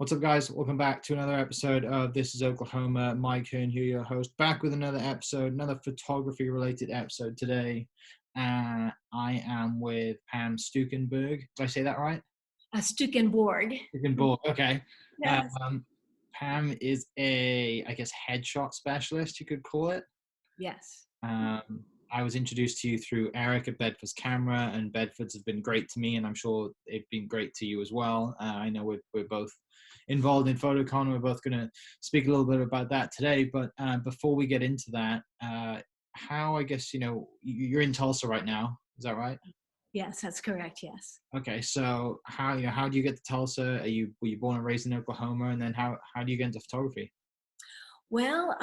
What's up, guys? Welcome back to another episode of This is Oklahoma. Mike Hearn here, your host, back with another episode, another photography-related episode today. I am with Pam Stukenborg. Did I say that right? Stukenborg. Stukenborg, okay. Yes. Pam is I guess, headshot specialist, you could call it. Yes. I was introduced to you through Eric at Bedford's Camera, and Bedford's have been great to me, and I'm sure they've been great to you as well. I know we're both involved in PhotoCon. We're both going to speak a little bit about that today. But before we get into that, how, I guess, you're in Tulsa right now. Is that right? Yes, that's correct. Yes. Okay. So how do you get to Tulsa? Were you born and raised in Oklahoma? And then how do you get into photography? Well,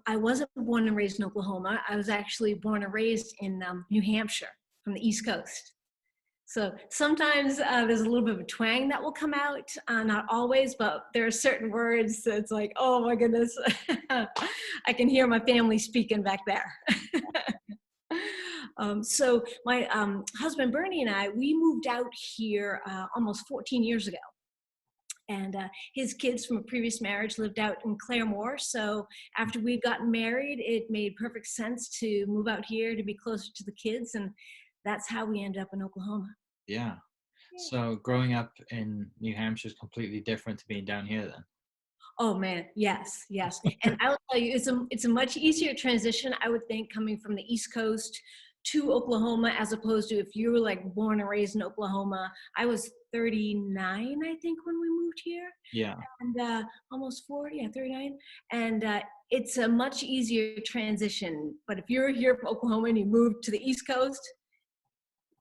I wasn't born and raised in Oklahoma. I was actually born and raised in New Hampshire from the East Coast. So sometimes there's a little bit of a twang that will come out, not always, but there are certain words that's like, oh my goodness, I can hear my family speaking back there. So my husband Bernie and I, we moved out here almost 14 years ago. And his kids from a previous marriage lived out in Claremore. So after we'd gotten married, it made perfect sense to move out here to be closer to the kids. And that's how we ended up in Oklahoma. Yeah. So growing up in New Hampshire is completely different to being down here then. Oh man, yes, yes. And I'll tell you, it's a much easier transition, I would think, coming from the East Coast to Oklahoma, as opposed to if you were like born and raised in Oklahoma. I was 39, I think, when we moved here. Yeah. And almost 40, yeah, 39. And it's a much easier transition. But if you're here from Oklahoma and you move to the East Coast,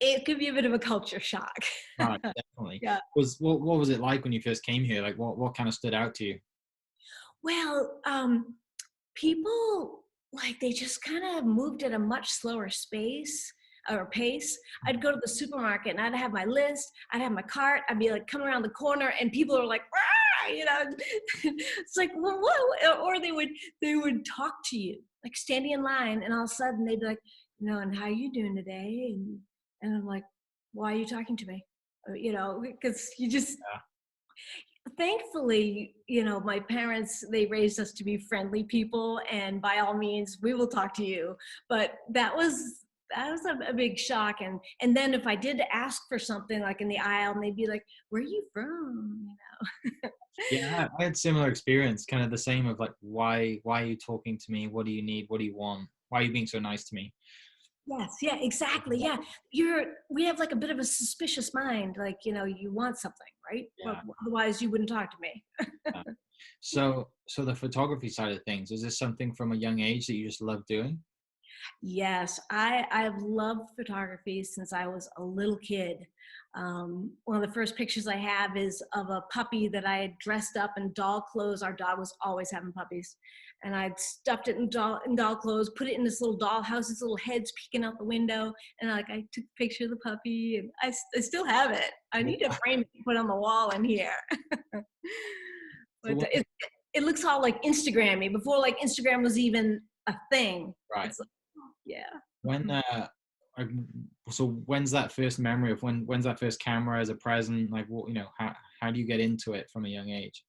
it could be a bit of a culture shock. Right, definitely. Yeah. What was it like when you first came here? Like what kind of stood out to you? Well, people, like, they just kind of moved at a much slower pace. I'd go to the supermarket and I'd have my list, I'd have my cart, I'd be like coming around the corner and people are like, it's like, well, whoa. Or they would talk to you, like standing in line, and all of a sudden they'd be like, and how you doing today? And I'm like, why are you talking to me? Because you just, thankfully, my parents, they raised us to be friendly people, and by all means, we will talk to you. But that was a big shock. And then if I did ask for something like in the aisle, and they'd be like, where are you from? Yeah, I had similar experience, kind of the same of like, why are you talking to me? What do you need? What do you want? Why are you being so nice to me? Yes, yeah, exactly. Yeah. We have like a bit of a suspicious mind, like, you want something, right? Yeah. Otherwise you wouldn't talk to me. Yeah. So the photography side of things, is this something from a young age that you just love doing? Yes, I've loved photography since I was a little kid. One of the first pictures I have is of a puppy that I had dressed up in doll clothes. Our dog was always having puppies. And I'd stuffed it in doll clothes, put it in this little doll house, its little head's peeking out the window. And I took a picture of the puppy, and I still have it. I need to frame it and put it on the wall in here. But it looks all like Instagram-y, before like Instagram was even a thing. Right. It's like, yeah. When so when's that first memory of when's that first camera as a present? Like, what, how do you get into it from a young age?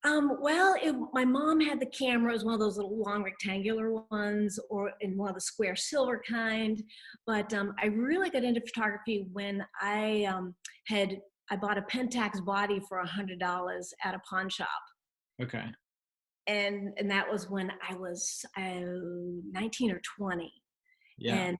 Well, my mom had the camera. It was one of those little long rectangular ones, or in one of the square silver kind. But I really got into photography when I bought a Pentax body for $100 at a pawn shop. Okay. And that was when I was 19 or 20. Yeah.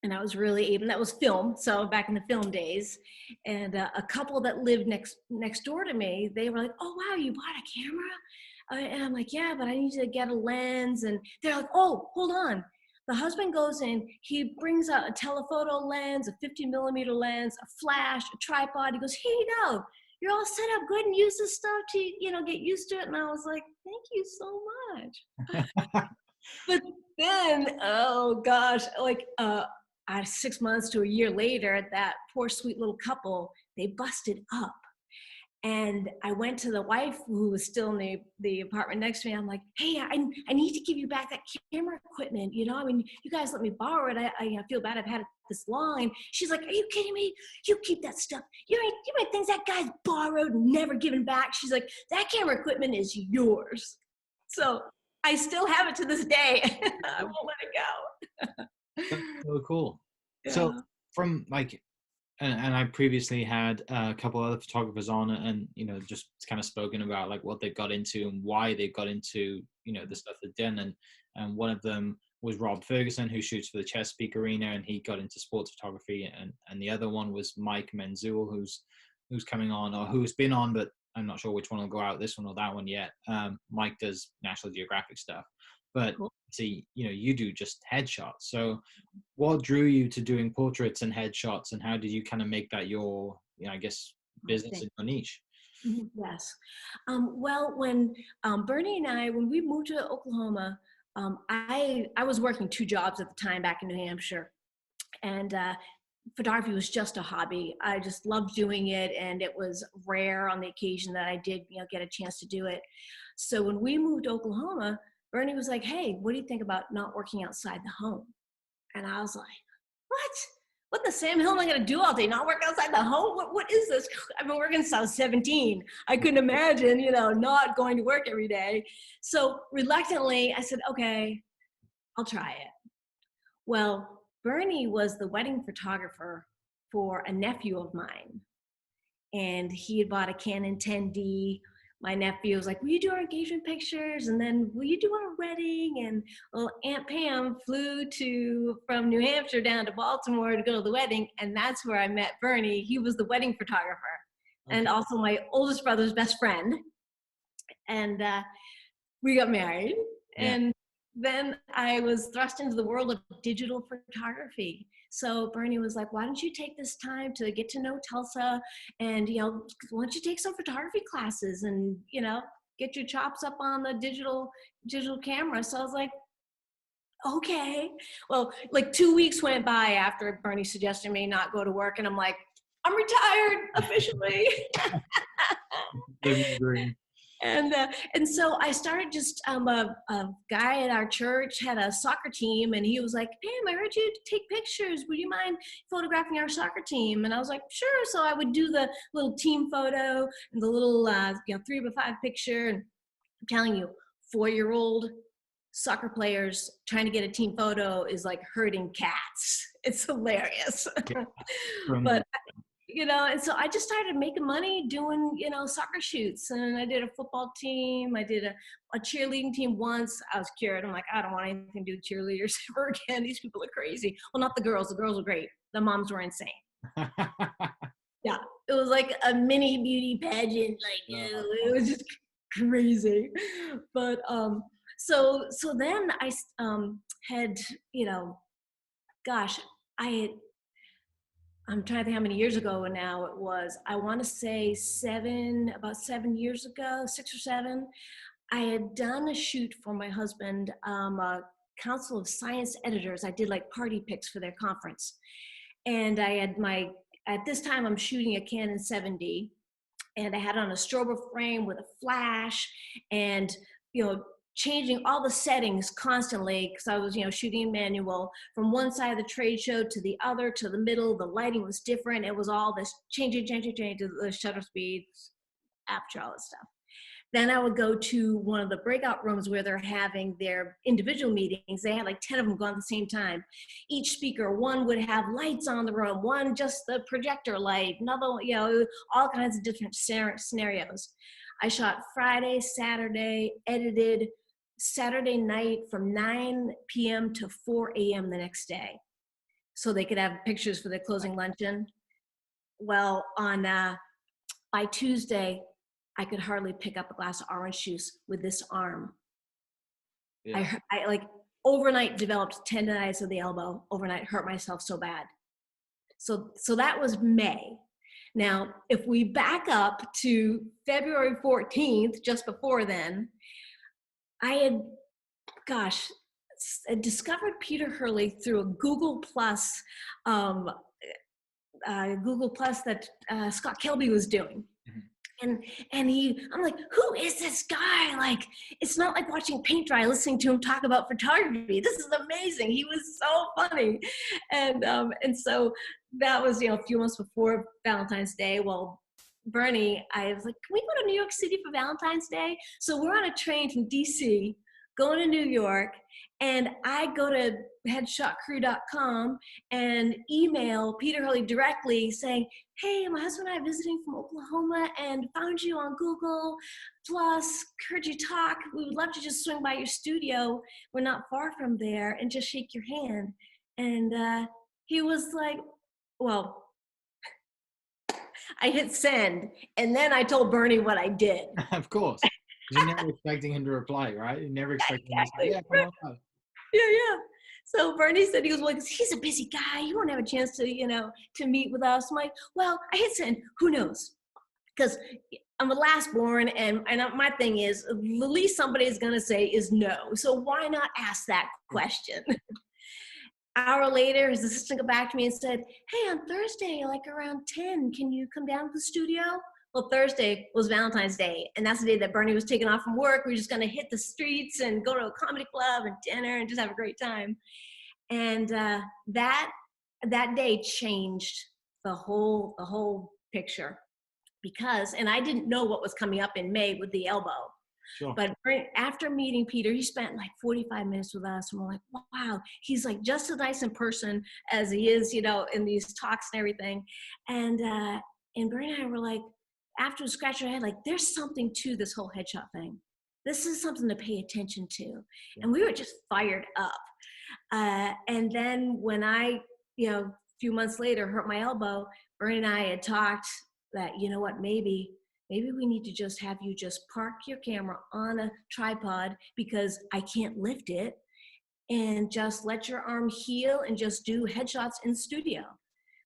And I was really able, that was film, so back in the film days. And a couple that lived next door to me, they were like, oh wow, you bought a camera? And I'm like, yeah, but I need to get a lens. And they're like, oh, hold on. The husband goes in, he brings out a telephoto lens, a 50mm lens, a flash, a tripod. He goes, here you go. You're all set up good, and use this stuff to, get used to it. And I was like, thank you so much. But then, oh gosh, like 6 months to a year later, that poor sweet little couple, they busted up. And I went to the wife who was still in the apartment next to me. I'm like, hey, I need to give you back that camera equipment. You know, I mean, you guys let me borrow it. I feel bad I've had it this long. And she's like, are you kidding me? You keep that stuff. You might think that guy's borrowed, never given back. She's like, that camera equipment is yours. So I still have it to this day. I won't let it go. That's so cool. Yeah. So from like, and I previously had a couple other photographers on, and just kind of spoken about like what they've got into and why they've got into the stuff they've done, and one of them was Rob Ferguson, who shoots for the Chesapeake Arena, and he got into sports photography, and the other one was Mike Menzel, who's coming on, or who's been on, but I'm not sure which one will go out, this one or that one yet. Mike does National Geographic stuff, but Cool. see, you do just headshots. So what drew you to doing portraits and headshots, and how did you kind of make that your, I guess, business and your niche? Yes. Well, when Bernie and I, when we moved to Oklahoma, I was working 2 jobs at the time back in New Hampshire, and photography was just a hobby. I just loved doing it, and it was rare on the occasion that I did, get a chance to do it. So when we moved to Oklahoma, Bernie was like, hey, what do you think about not working outside the home? And I was like, what the Sam Hill am I going to do all day? Not work outside the home? What is this? I've been working since I was 17. I couldn't imagine, not going to work every day. So reluctantly, I said, okay, I'll try it. Well, Bernie was the wedding photographer for a nephew of mine. And he had bought a Canon 10D. My nephew was like, will you do our engagement pictures? And then will you do our wedding? And well, Aunt Pam flew from New Hampshire down to Baltimore to go to the wedding. And that's where I met Bernie. He was the wedding photographer, okay, and also my oldest brother's best friend. And we got married. Yeah. And then I was thrust into the world of digital photography. So Bernie was like, why don't you take this time to get to know Tulsa, and, why don't you take some photography classes and, get your chops up on the digital camera. So I was like, okay. Well, like 2 weeks went by after Bernie suggested me not go to work, and I'm like, I'm retired officially. And so I started just, a guy at our church had a soccer team, and he was like, Pam, I heard you take pictures. Would you mind photographing our soccer team? And I was like, sure. So I would do the little team photo and the little, 3x5 picture. And I'm telling you, 4-year-old soccer players trying to get a team photo is like herding cats. It's hilarious. Yeah. But and so I just started making money doing, soccer shoots, and I did a football team. I did a cheerleading team once. I was cured. I'm like, I don't want anything to do with cheerleaders ever again. These people are crazy. Well, not the girls. The girls were great. The moms were insane. Yeah, it was like a mini beauty pageant. Like, it was just crazy. But so then I had, gosh, I'm trying to think how many years ago now it was. I want to say about 7 years ago, 6 or 7. I had done a shoot for my husband, a Council of Science Editors. I did like party pics for their conference. And I had at this time I'm shooting a Canon 7D, and I had on a strobo frame with a flash, and, changing all the settings constantly, because I was, shooting manual from one side of the trade show to the other, to the middle. The lighting was different. It was all this changing to the shutter speeds, aperture, all this stuff. Then I would go to one of the breakout rooms where they're having their individual meetings. They had like 10 of them going at the same time. Each speaker, one would have lights on the room, one just the projector light, another, all kinds of different scenarios. I shot Friday, Saturday, edited Saturday night from 9 p.m. to 4 a.m. the next day, so they could have pictures for their closing luncheon. Well, by Tuesday, I could hardly pick up a glass of orange juice with this arm. Yeah. I like overnight developed tendonitis of the elbow. Overnight hurt myself so bad. So that was May. Now, if we back up to February 14th, just before then, I had discovered Peter Hurley through a Google Plus that Scott Kelby was doing. Mm-hmm. and I'm like, who is this guy? Like, it's not like watching paint dry, listening to him talk about photography. This is amazing. He was so funny. And so that was, a few months before Valentine's Day. Well, Bernie, I was like, can we go to New York City for Valentine's Day? So we're on a train from DC going to New York, and I go to headshotcrew.com and email Peter Hurley directly saying, hey, my husband and I are visiting from Oklahoma and found you on Google, plus heard you talk. We would love to just swing by your studio. We're not far from there, and just shake your hand. And he was like, well, I hit send, and then I told Bernie what I did. Of course. You're never expecting him to reply, right? You're never expecting him to say, yeah, come on. Yeah. So Bernie said, he was like, he's a busy guy. You won't have a chance to, to meet with us. I'm like, well, I hit send. Who knows? Because I'm the last born, and my thing is, the least somebody is going to say is no. So why not ask that question? Hour later, his assistant got back to me and said, hey, on Thursday, like around 10, can you come down to the studio? Well, Thursday was Valentine's Day, and that's the day that Bernie was taking off from work. We were just going to hit the streets and go to a comedy club and dinner and just have a great time. And that day changed the whole picture, because, and I didn't know what was coming up in May with the elbow. Sure. But after meeting Peter, he spent like 45 minutes with us, and we're like, wow, he's like just as nice in person as he is, in these talks and everything. And Bernie and I were like, after we scratched our head, like, there's something to this whole headshot thing. This is something to pay attention to. Yeah. And we were just fired up. And then when I, a few months later, hurt my elbow, Bernie and I had talked that, maybe we need to just have you just park your camera on a tripod, because I can't lift it, and just let your arm heal and just do headshots in studio.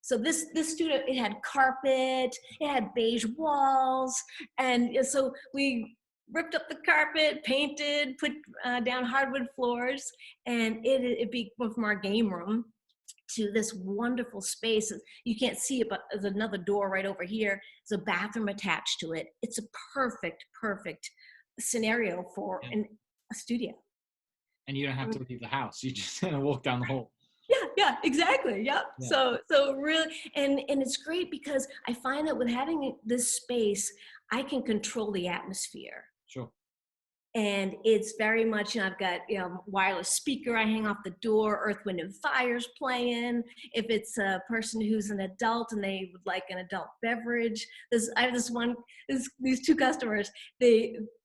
So this studio, it had carpet, it had beige walls. And so we ripped up the carpet, painted, put down hardwood floors, and it went from our game room to this wonderful space. You can't see it, but there's another door right over here. There's a bathroom attached to it. It's a perfect scenario for a studio. And you don't have to leave the house. You just walk down the hall. Yeah, exactly. Yep. Yeah. So really, and it's great because I find that with having this space, I can control the atmosphere. Sure. And it's very much, I've got, wireless speaker I hang off the door, Earth, Wind and Fire's playing. If it's a person who's an adult and they would like an adult beverage, I have these two customers,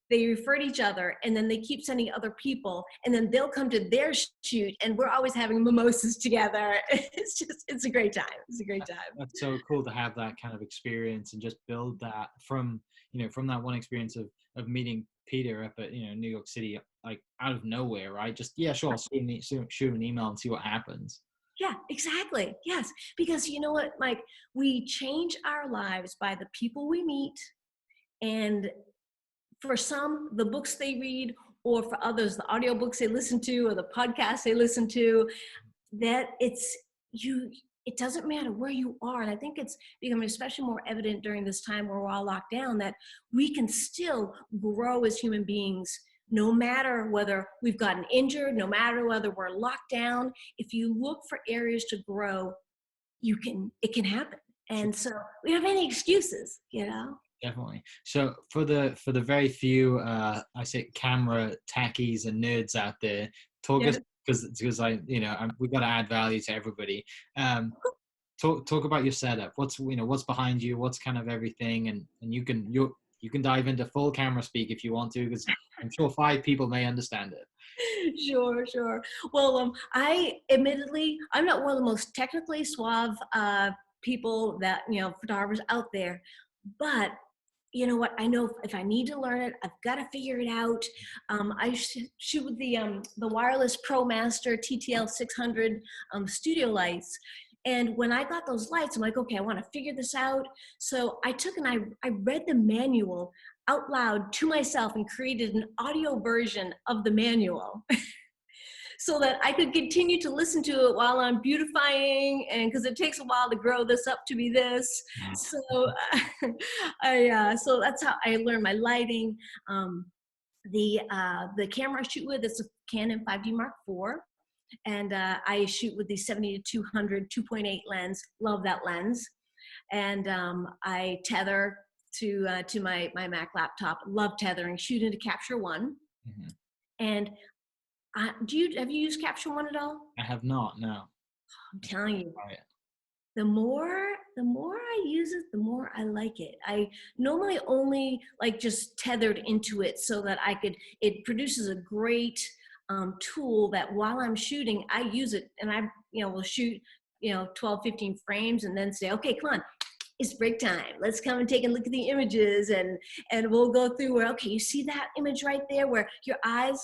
they refer to each other, and then they keep sending other people, and then they'll come to their shoot, and we're always having mimosas together. It's a great time. It's a great time. That's so cool to have that kind of experience and just build that from that one experience of meeting Peter up at, New York City, like out of nowhere, right? Just, yeah, sure, shoot an email and see what happens. Yeah, exactly. Yes. Because you know what, Mike, we change our lives by the people we meet, and for some, the books they read, or for others, the audiobooks they listen to, or the podcasts they listen to, that it doesn't matter where you are. And I think it's becoming especially more evident during this time where we're all locked down, that we can still grow as human beings, no matter whether we've gotten injured, no matter whether we're locked down. If you look for areas to grow, it can happen. And so we don't have any excuses, Definitely. So for the very few, I say camera techies and nerds out there, talk us, because we've got to add value to everybody. Talk about your setup. What's behind you? What's kind of everything, and you can dive into full camera speak if you want to, because I'm sure 5 people may understand it. Sure. Well, I'm not one of the most technically suave people that photographers out there, but you know what? I know if I need to learn it, I've got to figure it out. I shoot with the wireless ProMaster TTL 600 studio lights. And when I got those lights, I'm like, okay, I want to figure this out. So I took and I read the manual out loud to myself and created an audio version of the manual. so that I could continue to listen to it while I'm beautifying, and because it takes a while to grow this up to be this. So so that's how I learned my lighting. Um, the camera I shoot with is a Canon 5D Mark IV, and I shoot with the 70 to 200 2.8 lens. Love that lens, and I tether to my Mac laptop. Love tethering. Shoot into Capture One, Mhm. and have you used Capture One at all? I have not, no. I'm telling you, Try it. the more I use it, the more I like it. I normally only like just tethered into it so that it produces a great tool that while I'm shooting, I use it, and I, will shoot, 12, 15 frames and then say, okay, come on, it's break time. Let's come and take a look at the images, and we'll go through where, okay, you see that image right there where your eyes,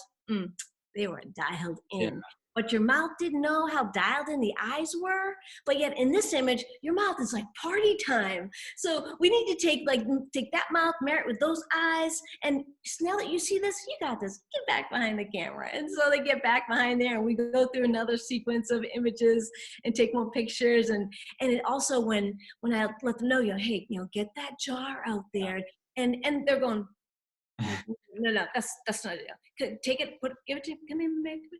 they were dialed Yeah. in. But your mouth didn't know how dialed in the eyes were. But yet in this image, your mouth is like party time. So we need to take that mouth, marry it with those eyes. And now that you see this, you got this. Get back behind the camera. And so they get back behind there, and we go through another sequence of images and take more pictures. And it also, when I let them know, hey, get that jar out there. And they're going, no, that's not it. Take it, give it to, give me,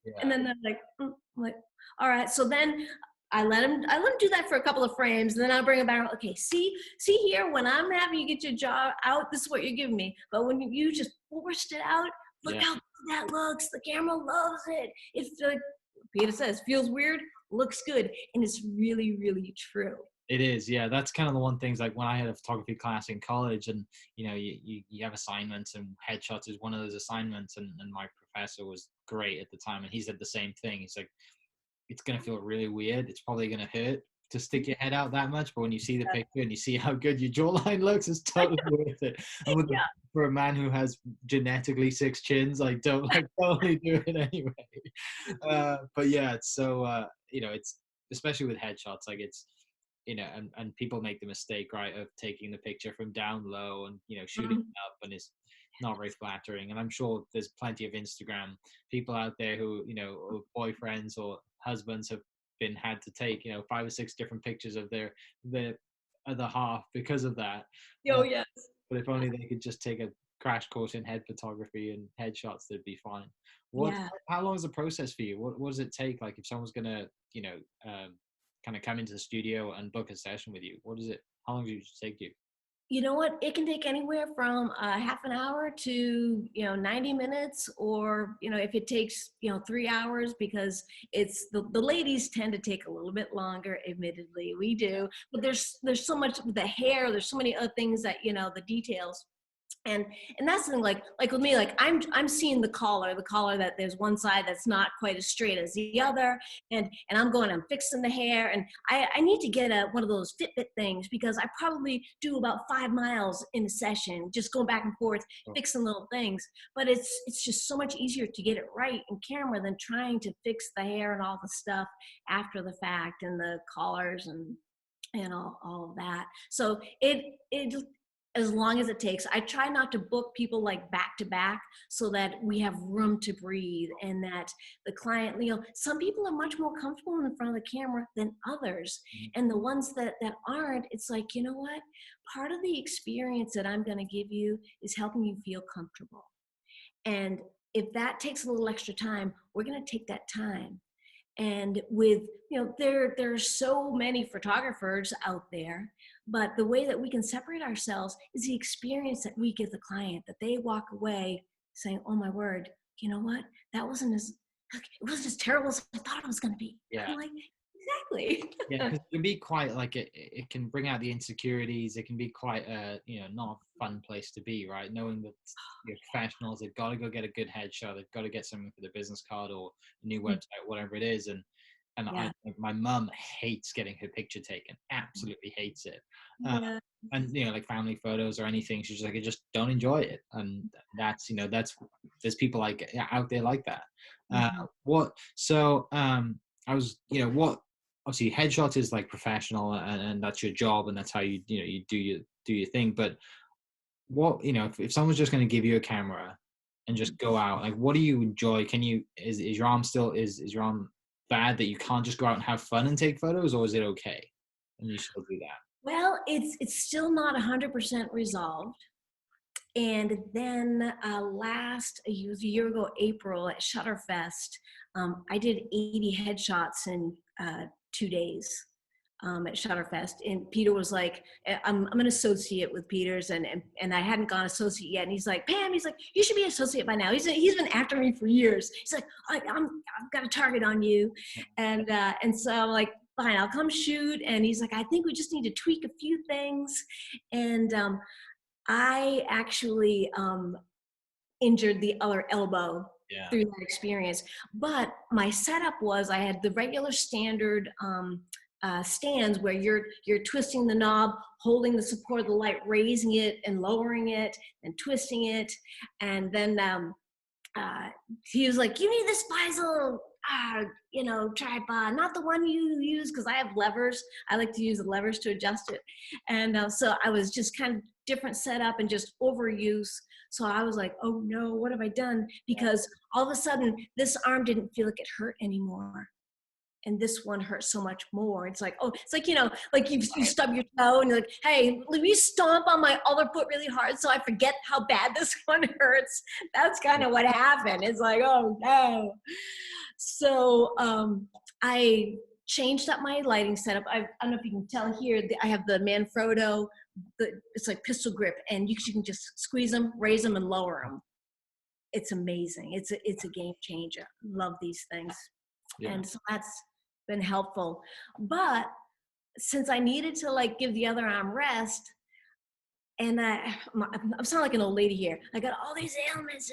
Yeah. and then they're like, I'm like, all right. So then I let them do that for a couple of frames, and then I'll bring it back. Okay, see here, when I'm having you get your jaw out, this is what you're giving me. But when you just forced it out, look how good that looks. The camera loves it. It's like Peter says, feels weird, looks good, and it's really, really true. It is, yeah. That's kind of the one things, like when I had a photography class in college, and you have assignments, and headshots is one of those assignments, and my professor was great at the time, and he said the same thing. He's like, it's gonna feel really weird. It's probably gonna hurt to stick your head out that much, but when you see the picture and you see how good your jawline looks, it's totally worth it. And for a man who has genetically 6 chins, like don't totally do it anyway. But yeah, it's so it's especially with headshots, like it's and people make the mistake, right, of taking the picture from down low and shooting it up, and it's not very flattering. And I'm sure there's plenty of Instagram people out there who boyfriends or husbands have had to take 5 or 6 different pictures of their other half because of that. Oh yes. But if only they could just take a crash course in head photography and headshots, they'd be fine. How long is the process for you? What does it take, like if someone's gonna kind of come into the studio and book a session with you? How long does it take you? You know what? It can take anywhere from half an hour to 90 minutes, or if it takes 3 hours, because it's the ladies tend to take a little bit longer. Admittedly, we do, but there's so much with the hair. There's so many other things that the details. And that's the thing, like with me, like I'm seeing the collar that there's one side that's not quite as straight as the other, and I'm fixing the hair, and I need to get one of those Fitbit things, because I probably do about 5 miles in a session, just going back and forth, fixing little things. But it's just so much easier to get it right in camera than trying to fix the hair and all the stuff after the fact, and the collars and all of that. So it as long as it takes. I try not to book people like back to back, so that we have room to breathe, and that the client, some people are much more comfortable in front of the camera than others. And the ones that aren't, it's like, you know what? Part of the experience that I'm going to give you is helping you feel comfortable. And if that takes a little extra time, we're going to take that time. And with, there are so many photographers out there, but the way that we can separate ourselves is the experience that we give the client, that they walk away saying, oh my word, you know what? That wasn't it wasn't as terrible as I thought it was going to be. Yeah. I'm like, exactly. Yeah, because it can be quite like it can bring out the insecurities. It can be quite not a fun place to be, right? Knowing that you're professionals, they've got to go get a good headshot, they've got to get something for their business card or a new website, whatever it is. And my mum hates getting her picture taken, absolutely hates it. And like family photos or anything, she's like, I just don't enjoy it. And that's there's people like out there like that. I was what obviously headshot is like professional, and that's your job, and that's how you do your thing. But what if someone's just going to give you a camera and just go out? Like, what do you enjoy? Can you, is your arm still, is your arm bad that you can't just go out and have fun and take photos, or is it okay and you still do that? Well, it's still not 100% resolved. And then it was a year ago, April at Shutterfest, I did 80 headshots in 2 days at Shutterfest. And Peter was like, I'm an associate with Peter's, and I hadn't gone associate yet. And he's like, Pam, he's like, you should be associate by now. He's been after me for years. He's like, I've got a target on you. And so I'm like, fine, I'll come shoot. And he's like, I think we just need to tweak a few things. And I actually injured the other elbow Yeah. through that experience. But my setup was I had the regular standard stands where you're twisting the knob, holding the support of the light, raising it and lowering it and twisting it. And then he was like, you need this Faisal, tripod, not the one you use, because I have levers. I like to use the levers to adjust it. And so I was just kind of different setup and just overuse. So I was like, oh no, what have I done? Because all of a sudden this arm didn't feel like it hurt anymore. And this one hurts so much more. It's like, oh, it's like, like you stub your toe and you're like, hey, let me stomp on my other foot really hard so I forget how bad this one hurts. That's kind of what happened. It's like, oh no. So I changed up my lighting setup. I don't know if you can tell here, I have the Manfrotto, it's like pistol grip, and you can just squeeze them, raise them, and lower them. It's amazing. It's a game changer. Love these things. Yeah. And so that's been helpful. But since I needed to like give the other arm rest, and I'm sounding like an old lady here. I got all these ailments.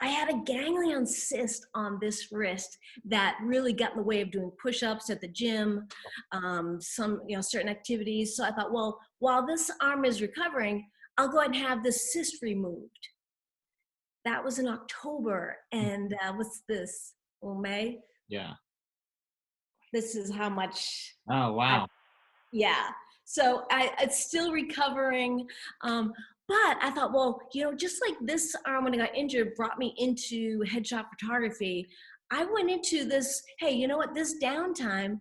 I had a ganglion cyst on this wrist that really got in the way of doing push-ups at the gym, some certain activities. So I thought, well, while this arm is recovering, I'll go ahead and have this cyst removed. That was in October, and what's this? Well, May. Yeah. This is how much. Oh wow. Yeah. So it's still recovering. But I thought, well, just like this arm when I got injured brought me into headshot photography, I went into this, hey, you know what, this downtime,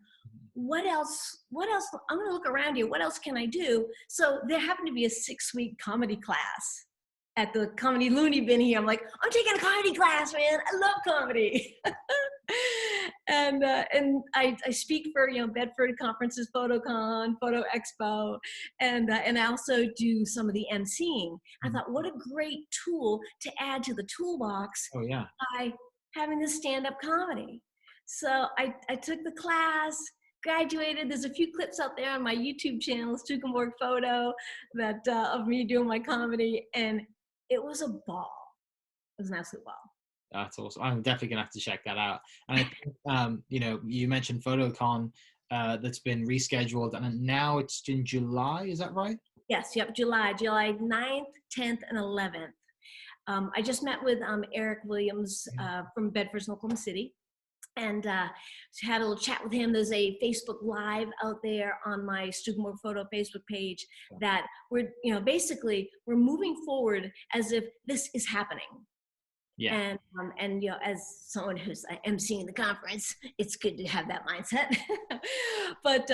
what else, I'm going to look around here. What else can I do? So there happened to be a 6-week comedy class at the Comedy Looney Bin here. I'm like, I'm taking a comedy class, man. I love comedy. And I speak for Bedford conferences, PhotoCon, Photo Expo, and I also do some of the emceeing. I thought, what a great tool to add to the toolbox. Oh yeah. By having this stand-up comedy. So I took the class, graduated. There's a few clips out there on my YouTube channel, StukenborgPhoto, that of me doing my comedy, and it was a ball. It was an absolute ball. That's awesome. I'm definitely gonna have to check that out. And I think, you mentioned PhotoCon that's been rescheduled, and now it's in July. Is that right? Yes. Yep. July 9th, 10th, and 11th. I just met with Eric Williams from Bedford, Oklahoma City, and had a little chat with him. There's a Facebook Live out there on my Stukenborg Photo Facebook page that we're basically we're moving forward as if this is happening. Yeah. And as someone who's emceeing the conference, it's good to have that mindset. but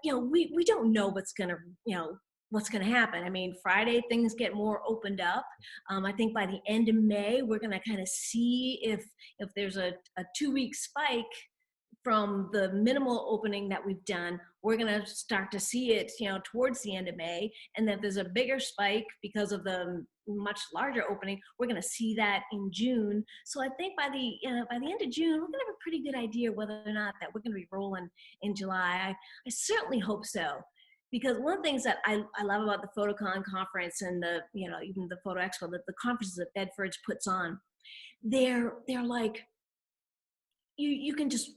we don't know what's gonna happen. I mean, Friday things get more opened up. I think by the end of May we're gonna kind of see if there's a 2-week spike from the minimal opening that we've done. We're gonna start to see it towards the end of May, and then there's a bigger spike because of the much larger opening. We're going to see that in June. So I think by the end of June, we're going to have a pretty good idea whether or not that we're going to be rolling in July. I certainly hope so, because one of the things that I love about the PhotoCon conference and the even the Photo Expo, that the conferences that Bedford's puts on, they're like you can just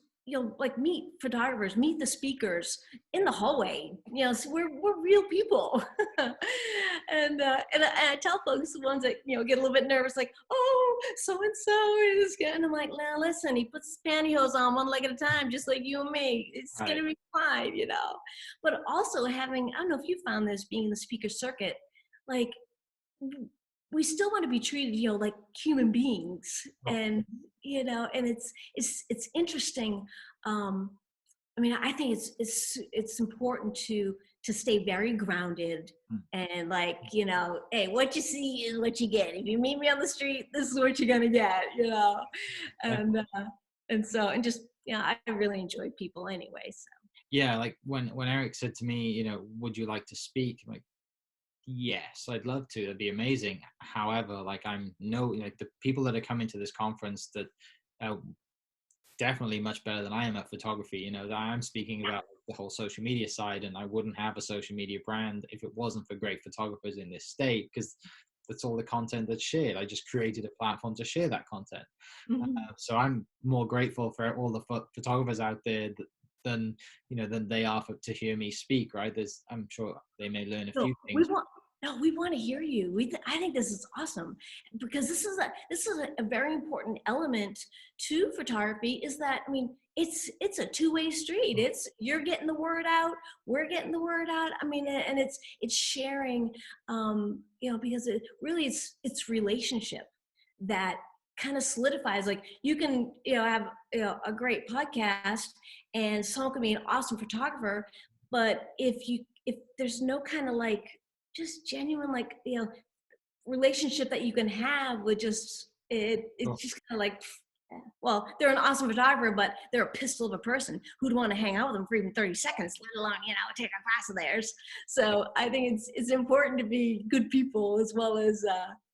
like meet photographers, meet the speakers in the hallway. So we're real people. and I tell folks, the ones that get a little bit nervous, like, oh, so and so is good, and I'm like, no, listen, he puts his pantyhose on one leg at a time, just like you and me. It's right. Gonna be fine, But also having, I don't know if you found this, being in the speaker circuit, like we still want to be treated, like human beings. Oh, And, and it's interesting. Um, I mean, I think it's important to stay very grounded mm, and like, hey, what you see is what you get. If you meet me on the street, this is what you're gonna get. like, And and just I really enjoy people anyway. So yeah, like when Eric said to me, would you like to speak? I'm like, yes, I'd love to. That'd be amazing. However, like like the people that are coming to this conference that are definitely much better than I am at photography. That I'm speaking about the whole social media side, and I wouldn't have a social media brand if it wasn't for great photographers in this state, because that's all the content that's shared. I just created a platform to share that content. mhm. So I'm more grateful for all the photographers out there than than they are to hear me speak. Right? I'm sure they may learn a So few we things. want no, we want to hear you. I think this is awesome because this is a very important element to photography. Is that I mean, it's a two-way street. It's you're getting the word out, we're getting the word out. I mean, and it's sharing, because it really it's relationship that kind of solidifies. Like you can have a great podcast, and someone can be an awesome photographer, but if there's no kind of like just genuine like relationship that you can have with just So, it's just kind of like well, they're an awesome photographer, but they're a pistol of a person who'd want to hang out with them for even 30 seconds, let alone take a class of theirs. So I think it's important to be good people as well as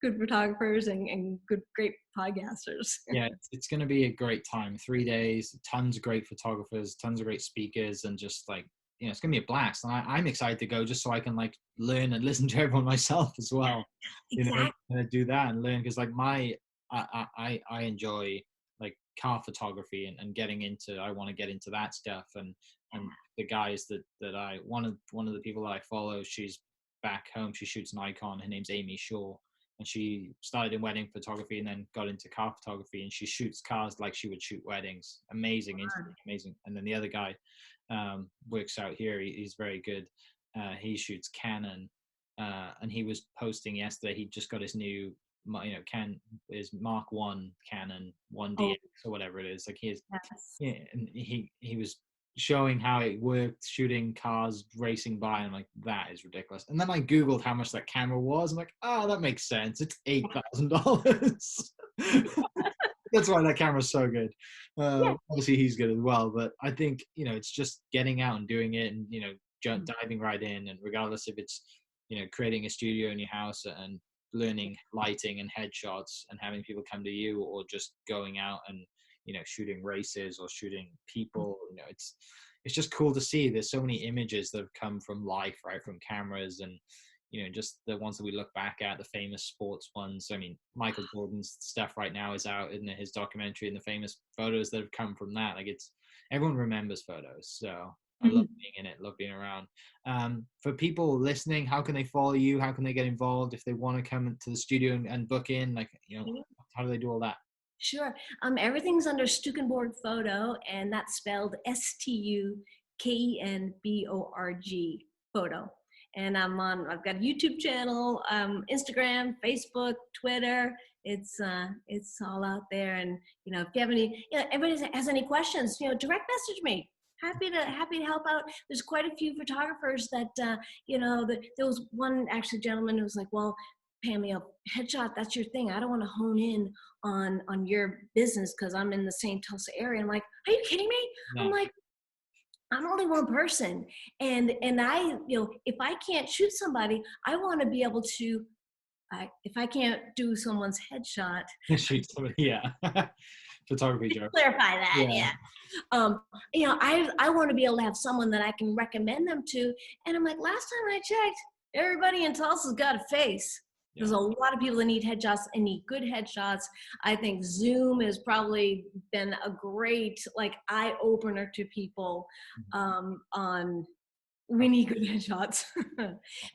good photographers and great podcasters. yeah, it's going to be a great time. 3 days, tons of great photographers, tons of great speakers, and just like it's going to be a blast. And I'm excited to go just so I can like learn and listen to everyone myself as well. Exactly. Do that and learn, because like I enjoy like car photography and getting into. I want to get into that stuff, and the guys that I one of the people that I follow, she's back home. She shoots Nikon. Her name's Amy Shaw, and she started in wedding photography and then got into car photography, and she shoots cars like she would shoot weddings. Amazing, amazing. And then the other guy works out here. He's very good. He shoots Canon, and he was posting yesterday. He just got his new, his Mark One Canon Oh 1DX or whatever it is. Like yes. yeah, and he was showing how it worked shooting cars racing by, and I'm like, that is ridiculous. And then I googled how much that camera was. I'm like, oh, that makes sense. It's $8,000. That's why that camera's so good. Yeah. Obviously he's good as well, but I think it's just getting out and doing it, and diving right in. And regardless if it's creating a studio in your house and learning lighting and headshots and having people come to you, or just going out and shooting races or shooting people, it's just cool to see. There's so many images that have come from life, right, from cameras, and just the ones that we look back at, the famous sports ones. I mean, Michael Jordan's stuff right now is out in his documentary, and the famous photos that have come from that. Like, it's everyone remembers photos, so I love being in it, love being around. For people listening, how can they follow you? How can they get involved if they want to come to the studio and book in? Like, how do they do all that? Sure. Everything's under Stukenborg Photo, and that's spelled Stukenborg Photo. And I've got a YouTube channel, Instagram, Facebook, Twitter. It's all out there. And if you have any, everybody has any questions, direct message me. Happy to help out. There's quite a few photographers that there was one actually gentleman who was like, well, Pam, headshot, that's your thing. I don't want to hone in on your business because I'm in the same Tulsa area. I'm like, are you kidding me? No. I'm like, I'm only one person, and I, if I can't shoot somebody, I want to be able to. If I can't do someone's headshot, Shoot somebody, yeah. Photography joke. clarify that, Yeah. yeah. I want to be able to have someone that I can recommend them to. And I'm like, last time I checked, everybody in Tulsa's got a face. There's a lot of people that need headshots and need good headshots. I think Zoom has probably been a great like eye opener to people on we need good headshots.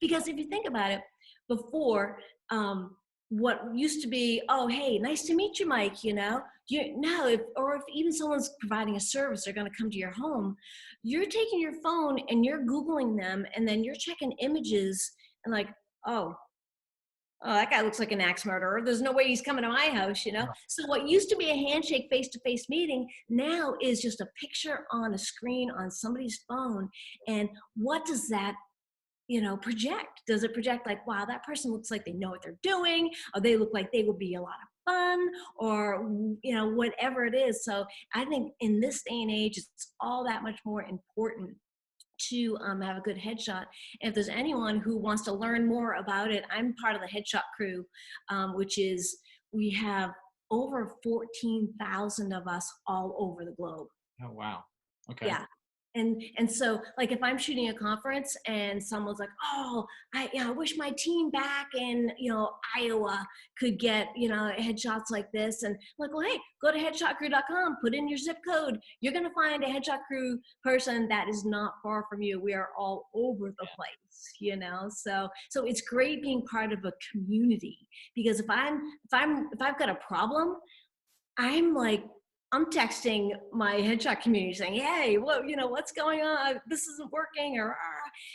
Because if you think about it, before what used to be, oh hey, nice to meet you, Mike. Now if even someone's providing a service, they're going to come to your home. You're taking your phone and you're Googling them, and then you're checking images and like, oh, oh, that guy looks like an axe murderer. There's no way he's coming to my house, you know? Right. So what used to be a handshake face-to-face meeting now is just a picture on a screen on somebody's phone. And what does that, project? Does it project like, wow, that person looks like they know what they're doing, or they look like they would be a lot of fun, or, whatever it is. So I think in this day and age, it's all that much more important to have a good headshot. And if there's anyone who wants to learn more about it, I'm part of the headshot crew, which is, we have over 14,000 of us all over the globe. Oh, wow. Okay. Yeah. And so, like, if I'm shooting a conference and someone's like, oh, I wish my team back in, Iowa could get, headshots like this. And I'm like, well, hey, go to headshotcrew.com, put in your zip code. You're going to find a headshot crew person that is not far from you. We are all over the place, so it's great being part of a community, because if I've got a problem, I'm texting my headshot community saying, hey, what's going on? This isn't working.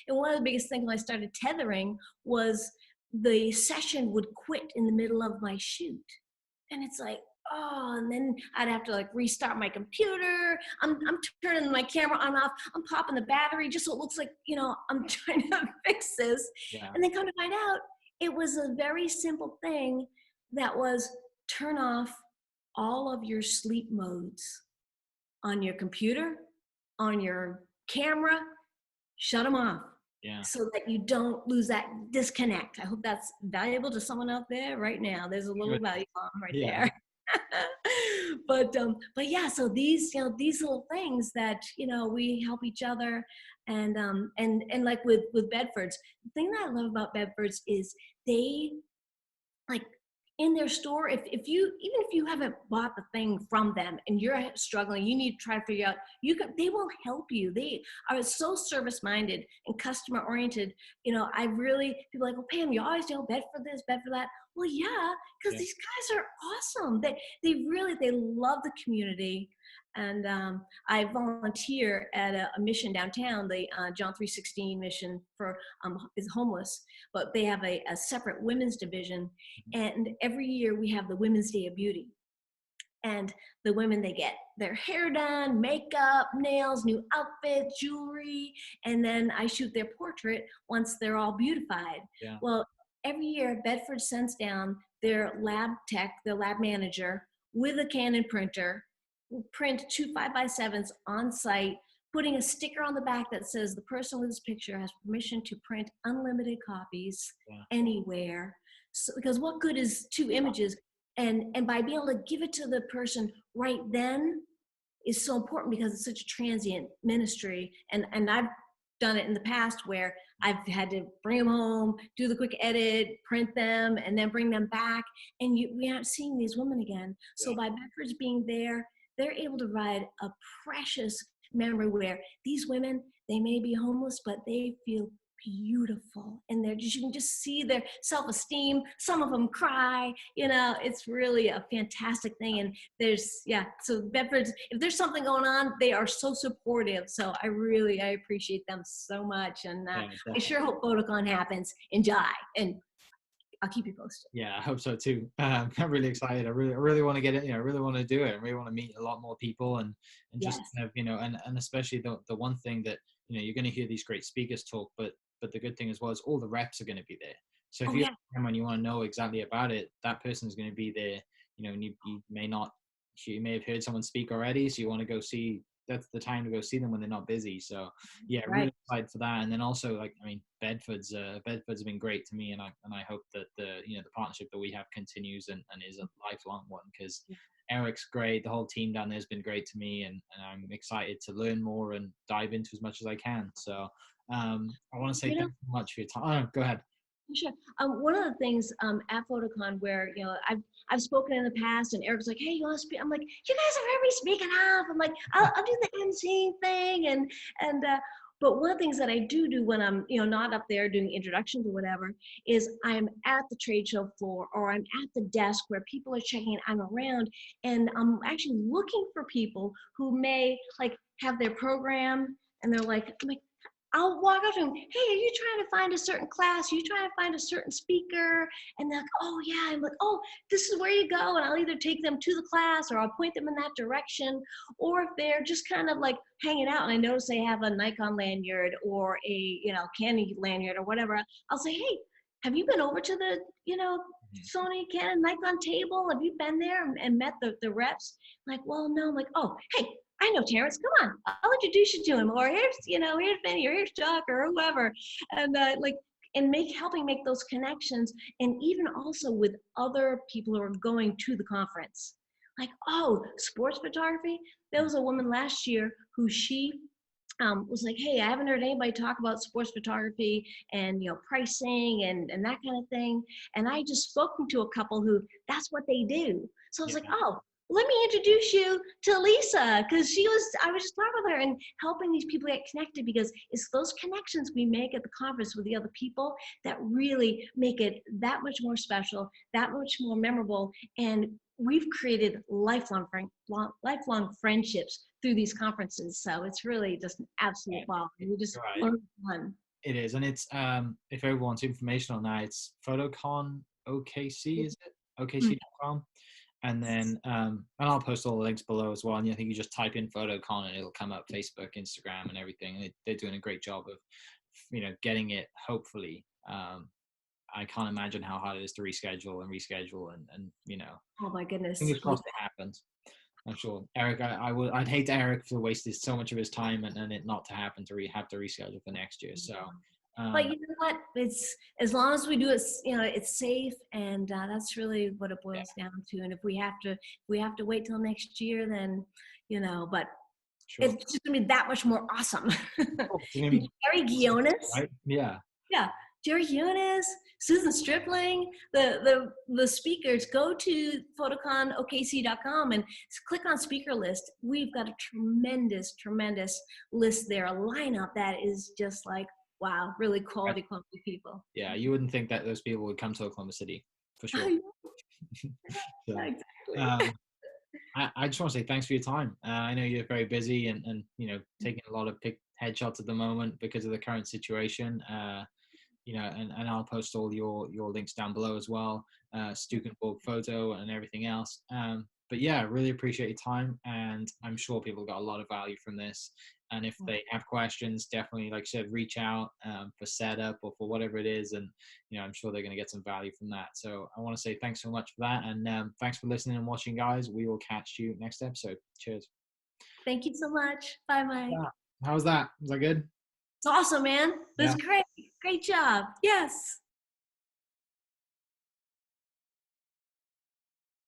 And one of the biggest things when I started tethering was the session would quit in the middle of my shoot. And it's like, oh, and then I'd have to like restart my computer. I'm turning my camera on off. I'm popping the battery just so it looks like, I'm trying to fix this. Yeah. And then come to find out, it was a very simple thing that was turn off all of your sleep modes on your computer, on your camera, shut them off. Yeah. So that you don't lose that disconnect. I hope that's valuable to someone out there right now. There's a little value bomb right Yeah. there. but yeah, so these little things that we help each other, and like with Bedfords, the thing that I love about Bedfords is they, like, in their store, even if you haven't bought the thing from them and you're struggling, you need to try to figure out, they will help you. They are so service minded and customer oriented. I really, people are like, well, Pam, you always bed for this, bed for that. Well, yeah, because these guys are awesome. They love the community. And I volunteer at a mission downtown, the John 3:16 mission for is homeless, but they have a separate women's division. And every year we have the Women's Day of Beauty. And the women, they get their hair done, makeup, nails, new outfits, jewelry, and then I shoot their portrait once they're all beautified. Yeah. Well, every year Bedford sends down their lab tech, their lab manager, with a Canon printer, print 2 5x7s on site, putting a sticker on the back that says the person with this picture has permission to print unlimited copies anywhere. So, because what good is 2 images? And by being able to give it to the person right then is so important, because it's such a transient ministry. And I've done it in the past where I've had to bring them home, do the quick edit, print them, and then bring them back. And we aren't seeing these women again. So by Bedfords being there, they're able to provide a precious memory where these women, they may be homeless, but they feel beautiful. And you can just see their self-esteem. Some of them cry, it's really a fantastic thing. And so Bedfords, if there's something going on, they are so supportive. So I appreciate them so much. And I sure hope PhotoCon happens in July. And I'll keep you posted. Yeah, I hope so too. I'm really excited. I really want to get it. I really want to do it. I really want to meet a lot more people and just have, and especially the one thing that, you're going to hear these great speakers talk, but the good thing as well is all the reps are going to be there. So if you have time and you want to know exactly about it, that person is going to be there. And you may have heard someone speak already, so you want to go see. That's the time to go see them when they're not busy. So really excited for that. And then also, Bedfords have been great to me, and I hope that the partnership that we have continues and is a lifelong one, because Eric's great. The whole team down there has been great to me, and I'm excited to learn more and dive into as much as I can. So I want to say thanks so much for your time. Oh, go ahead. Sure. One of the things at PhotoCon where I've spoken in the past, and Eric's like, "Hey, you want to speak?" I'm like, "You guys have heard me speaking up." I'm like, "I'll do the emceeing thing," and but one of the things that I do when I'm not up there doing introductions or whatever is I'm at the trade show floor, or I'm at the desk where people are checking. I'm around, and I'm actually looking for people who may have their program, and they're like, I'll walk up to them, hey, are you trying to find a certain class? Are you trying to find a certain speaker? And they're like, oh yeah. I'm like, oh, this is where you go. And I'll either take them to the class or I'll point them in that direction. Or if they're just kind of like hanging out and I notice they have a Nikon lanyard or a, Canon lanyard or whatever, I'll say, hey, have you been over to the, Sony, Canon, Nikon table? Have you been there and met the reps? Like, well, no. I'm like, oh, hey, I know Terrence. Come on, I'll introduce you to him. Or here's Benny, or here's Chuck, or whoever. And helping make those connections, and even also with other people who are going to the conference. Like, oh, sports photography. There was a woman last year who she was like, hey, I haven't heard anybody talk about sports photography and pricing and that kind of thing. And I just spoken to a couple who that's what they do. So I was like, oh, let me introduce you to Lisa, because I was just talking with her and helping these people get connected, because it's those connections we make at the conference with the other people that really make it that much more special, that much more memorable. And we've created lifelong friendships through these conferences. So it's really just an absolute ball. We just learn fun. It is. And it's, if everyone wants information on that, it's PhotoCon OKC, is it? OKC.com. And then, and I'll post all the links below as well. And I think you just type in PhotoCon and it'll come up, Facebook, Instagram, and everything. They're doing a great job of, getting it, hopefully. I can't imagine how hard it is to reschedule and Oh my goodness. Fingers crossed it happens. I'm sure. Eric, I'd hate Eric to waste so much of his time and it not to happen to have to reschedule for next year. So, but you know what? It's as long as we do it, it's safe, and that's really what it boils down to. And if we have to wait till next year, then but sure. It's just gonna be that much more awesome. Jerry Guionis, right? Yeah. Jerry Guionis, Susan Stripling, the speakers. Go to PhotoConOKC.com and click on speaker list. We've got a tremendous list there, a lineup that is just like, wow, really quality people. Yeah, you wouldn't think that those people would come to Oklahoma City, for sure. So, exactly. I just want to say thanks for your time. I know you're very busy and taking a lot of headshots at the moment because of the current situation. And I'll post all your links down below as well, Stukenborg Photo and everything else. But yeah, really appreciate your time, and I'm sure people got a lot of value from this. And if they have questions, definitely, like I said, reach out for setup or for whatever it is, and I'm sure they're going to get some value from that. So I want to say thanks so much for that, and thanks for listening and watching, guys. We will catch you next episode. Cheers. Thank you so much. Bye, Mike. Yeah. How was that? Was that good? It's awesome, man. It was great. Great job. Yes.